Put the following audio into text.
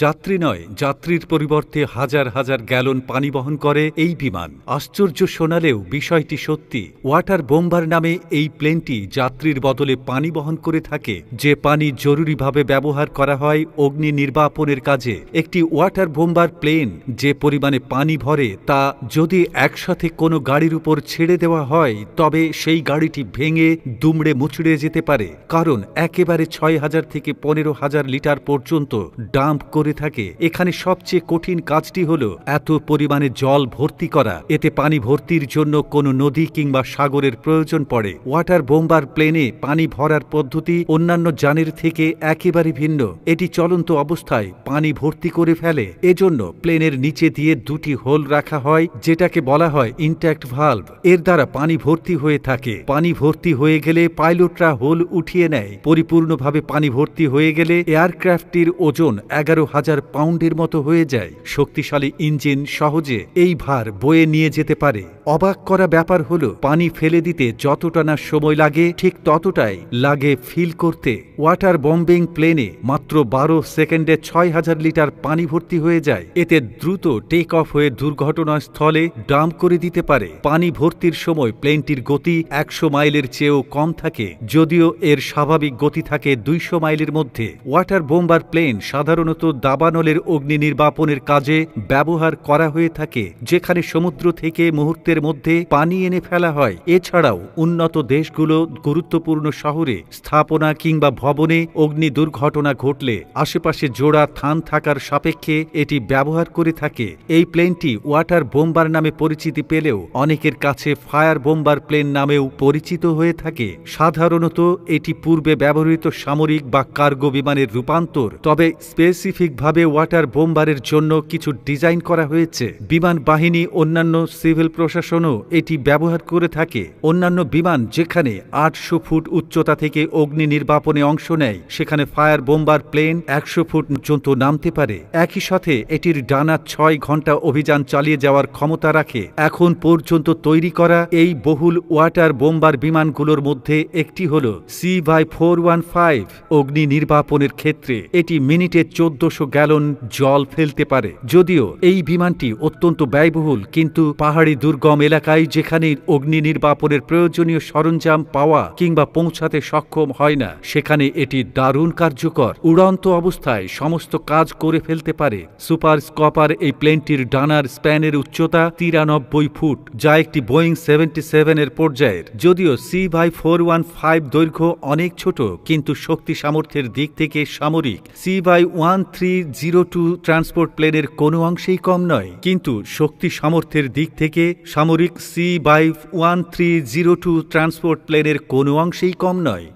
যাত্রী নয়, যাত্রীর পরিবর্তে হাজার হাজার গ্যালন পানি বহন করে এই বিমান। আশ্চর্য শোনালেও বিষয়টি সত্যি। ওয়াটার বোম্বার নামে এই প্লেনটি যাত্রীর বদলে পানি বহন করে থাকে, যে পানি জরুরিভাবে ব্যবহার করা হয় অগ্নি নির্বাপনের কাজে। একটি ওয়াটার বোম্বার প্লেন যে পরিমাণে পানি ভরে তা যদি একসাথে কোনো গাড়ির উপর ছেড়ে দেওয়া হয় তবে সেই গাড়িটি ভেঙে দুমড়ে মুচড়ে যেতে পারে, কারণ একেবারে ৬,০০০ থেকে ১৫,০০০ লিটার পর্যন্ত ডাম্প করে থাকে। এখানে সবচেয়ে কঠিন কাজটি হলো এত পরিমাণে জল ভর্তি করা। এতে পানি ভর্তির জন্য কোনো নদী কিংবা সাগরের প্রয়োজন পড়ে। ওয়াটার বোম্বার প্লেনে পানি ভরার পদ্ধতি অন্যান্য যানের থেকে একেবারে ভিন্ন। এটি চলন্ত অবস্থায় পানি ভর্তি করে ফেলে। এজন্য প্লেনের নিচে দিয়ে দুটি হোল রাখা হয়, যেটাকে বলা হয় ইনট্যাক্ট ভালভ। এর দ্বারা পানি ভর্তি হয়ে থাকে। পানি ভর্তি হয়ে গেলে পাইলটরা হোল উঠিয়ে নেয়। পরিপূর্ণভাবে পানি ভর্তি হয়ে গেলে এয়ারক্রাফটটির ওজন ১১,০০০ পাউন্ডের মতো হয়ে যায়। শক্তিশালী ইঞ্জিন সহজে এই ভার বয়ে নিয়ে যেতে পারে। অবাক করা ব্যাপার হলো, পানি ফেলে দিতে যতটা না সময় লাগে ঠিক ততটাই লাগে ফিল করতে। ওয়াটার বম্বিং প্লেনে মাত্র ১২ সেকেন্ডে ৬,০০০ লিটার পানি ভর্তি হয়ে যায়। এতে দ্রুত টেক অফ হয়ে দুর্ঘটনাস্থলে ডাম্প করে দিতে পারে। পানি ভর্তির সময় প্লেনটির গতি ১০০ মাইলের চেয়েও কম থাকে, যদিও এর স্বাভাবিক গতি থাকে ২০০ মাইলের মধ্যে। ওয়াটার বোম্বার প্লেন সাধারণত দাবানলের অগ্নি নির্বাপনের কাজে ব্যবহার করা হয়ে থাকে, যেখানে সমুদ্র থেকে মুহূর্তের মধ্যে পানি এনে ফেলা হয়। এছাড়াও উন্নত দেশগুলো গুরুত্বপূর্ণ শহরে স্থাপনা কিংবা ভবনে অগ্নি দুর্ঘটনা ঘটলে আশেপাশে জোড়া থান থাকার সাপেক্ষে এটি ব্যবহার করে থাকে। এই প্লেনটি ওয়াটার বোম্বার নামে পরিচিতি পেলেও অনেকের কাছে ফায়ার বোম্বার প্লেন নামেও পরিচিত হয়ে থাকে। সাধারণত এটি পূর্বে ব্যবহৃত সামরিক বা কার্গো বিমানের রূপান্তর, তবে স্পেসিফিকভাবে ওয়াটার বোম্বারের জন্য কিছু ডিজাইন করা হয়েছে। বিমান বাহিনী অন্যান্য সিভিল প্রশাসনও এটি ব্যবহার করে থাকে। অন্যান্য বিমান যেখানে ৮০০ ফুট উচ্চতা থেকে অগ্নি নির্বাপনে অংশ নেয়, সেখানে ফায়ার বোম্বার প্লেন ১০০ ফুট পর্যন্ত নামতে পারে। একই সাথে এটির ডানা ৬ ঘন্টা অভিযান চালিয়ে যাওয়ার ক্ষমতা রাখে। এখন পর্যন্ত তৈরি করা এই বহুল ওয়াটার বোম্বার বিমানগুলোর মধ্যে একটি হল CY-415। অগ্নি নির্বাপনের ক্ষেত্রে এটি মিনিটে ১৪০০ গ্যালন জল ফেলতে পারে। যদিও এই বিমানটি অত্যন্ত ব্যয়বহুল, কিন্তু পাহাড়ি দুর্গম এলাকায় যেখানে অগ্নি নির্বাপনের প্রয়োজনীয় সরঞ্জাম পাওয়া কিংবা পৌঁছাতে সক্ষম হয় না, সেখানে এটি দারুণ কার্যকর। উড়ন্ত অবস্থায় সমস্ত কাজ করে ফেলতে পারে। সুপার স্কপার এই প্লেনটির ডানার স্প্যানের উচ্চতা ৯৩ ফুট, যা একটি বোয়িং ৭৭ এর পর্যায়ের। যদিও CY-415 দৈর্ঘ্য অনেক ছোট, কিন্তু শক্তি সামর্থ্যের দিক থেকে সামরিক CY-1302 ট্রান্সপোর্ট প্লেনের কোনো অংশেই কম নয়। কিন্তু শক্তি সামর্থ্যের দিক থেকে সামরিক CY-1302 ট্রান্সপোর্ট প্লেনের কোনো অংশেই কম নয়।